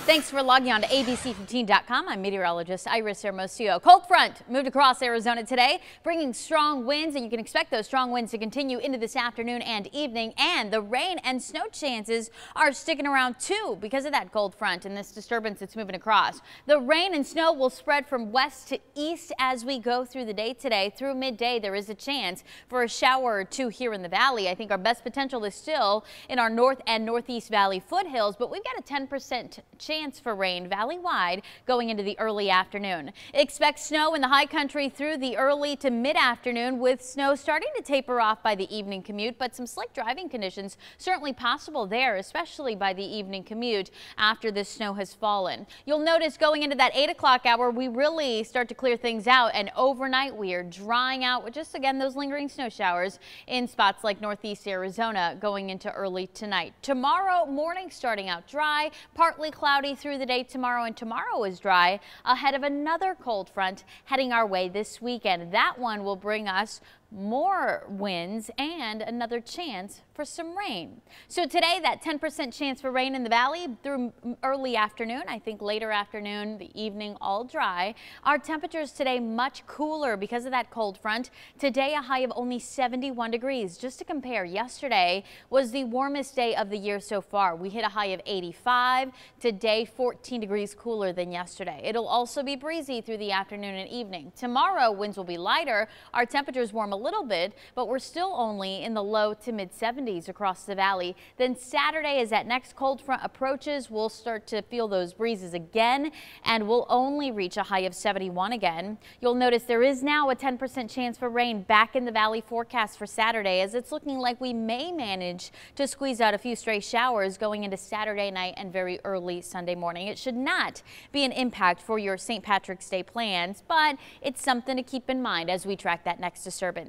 Thanks for logging on to abc15.com. I'm meteorologist Iris Hermosillo. Cold front moved across Arizona today, bringing strong winds, and you can expect those strong winds to continue into this afternoon and evening. And the rain and snow chances are sticking around too because of that cold front and this disturbance that's moving across. The rain and snow will spread from west to east as we go through the day today. Through midday, there is a chance for a shower or two here in the valley. I think our best potential is still in our north and northeast valley foothills, but we've got a 10% chance for rain valley-wide going into the early afternoon. Expect snow in the high country through the early to mid-afternoon, with snow starting to taper off by the evening commute, but some slick driving conditions certainly possible there, especially by the evening commute after this snow has fallen. You'll notice going into that 8 o'clock hour, we really start to clear things out, and overnight we are drying out with just again those lingering snow showers in spots like northeast Arizona going into early tonight. Tomorrow morning starting out dry, partly cloudy through the day tomorrow, and tomorrow is dry ahead of another cold front heading our way this weekend. That one will bring us more winds and another chance for some rain. So today, that 10% chance for rain in the valley through early afternoon. I think later afternoon, the evening, all dry. Our temperatures today much cooler because of that cold front. Today, a high of only 71 degrees. Just to compare, yesterday was the warmest day of the year so far. We hit a high of 85. Today, 14 degrees cooler than yesterday. It'll also be breezy through the afternoon and evening. Tomorrow, winds will be lighter. Our temperatures warm a little bit, but we're still only in the low to mid 70s across the valley. Then Saturday, as that next cold front approaches, we'll start to feel those breezes again, and we'll only reach a high of 71 again. You'll notice there is now a 10% chance for rain back in the valley forecast for Saturday, as it's looking like we may manage to squeeze out a few stray showers going into Saturday night and very early Sunday morning. It should not be an impact for your St. Patrick's Day plans, but it's something to keep in mind as we track that next disturbance.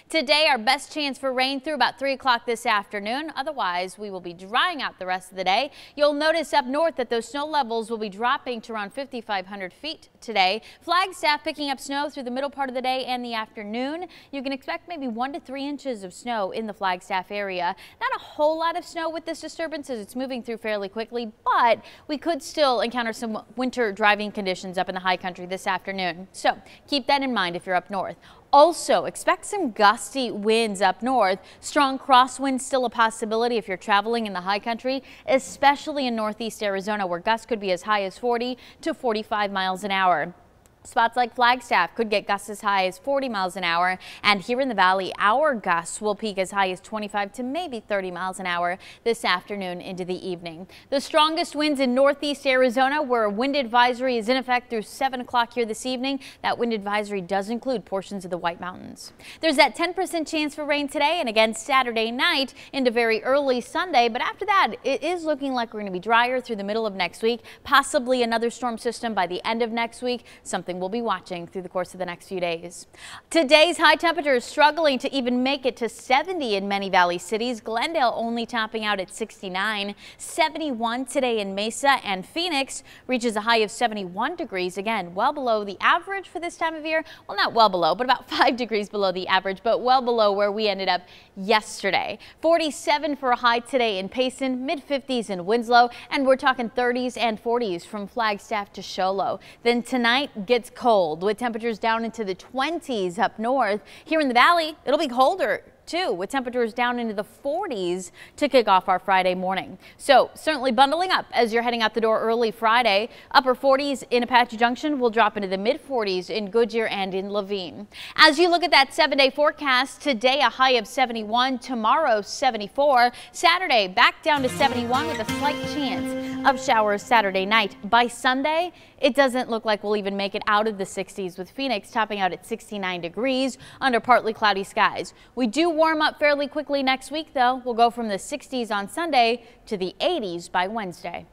Today, our best chance for rain through about 3 o'clock this afternoon. Otherwise, we will be drying out the rest of the day. You'll notice up north that those snow levels will be dropping to around 5,500 feet today. Flagstaff picking up snow through the middle part of the day and the afternoon. You can expect maybe 1 to 3 inches of snow in the Flagstaff area. Not a whole lot of snow with this disturbance as it's moving through fairly quickly, but we could still encounter some winter driving conditions up in the high country this afternoon. So keep that in mind if you're up north. Also, expect some gusty winds up north. Strong crosswinds still a possibility if you're traveling in the high country, especially in northeast Arizona, where gusts could be as high as 40 to 45 miles an hour. Spots like Flagstaff could get gusts as high as 40 miles an hour, and here in the valley, our gusts will peak as high as 25 to maybe 30 miles an hour this afternoon into the evening. The strongest winds in northeast Arizona, where a wind advisory is in effect through 7 o'clock here this evening. That wind advisory does include portions of the White Mountains. There's that 10% chance for rain today and again Saturday night into very early Sunday, but after that, it is looking like we're going to be drier through the middle of next week, possibly another storm system by the end of next week, something we'll be watching through the course of the next few days. Today's high temperatures struggling to even make it to 70 in many valley cities. Glendale only topping out at 69. 71 today in Mesa, and Phoenix reaches a high of 71 degrees. Again, well below the average for this time of year. Well, not well below, but about 5 degrees below the average, but well below where we ended up yesterday. 47 for a high today in Payson, mid-50s in Winslow, and we're talking 30s and 40s from Flagstaff to Show Low. Then tonight gets cold with temperatures down into the 20s up north. Here in the valley, it'll be colder too, with temperatures down into the 40s to kick off our Friday morning. So certainly bundling up as you're heading out the door early Friday. Upper 40s in Apache Junction will drop into the mid 40s in Goodyear and in Levine. As you look at that 7-day forecast, today a high of 71, tomorrow 74, Saturday back down to 71 with a slight chance of showers Saturday night. By Sunday, it doesn't look like we'll even make it out of the 60s, with Phoenix topping out at 69 degrees under partly cloudy skies. We do warm up fairly quickly next week, though. We'll go from the 60s on Sunday to the 80s by Wednesday.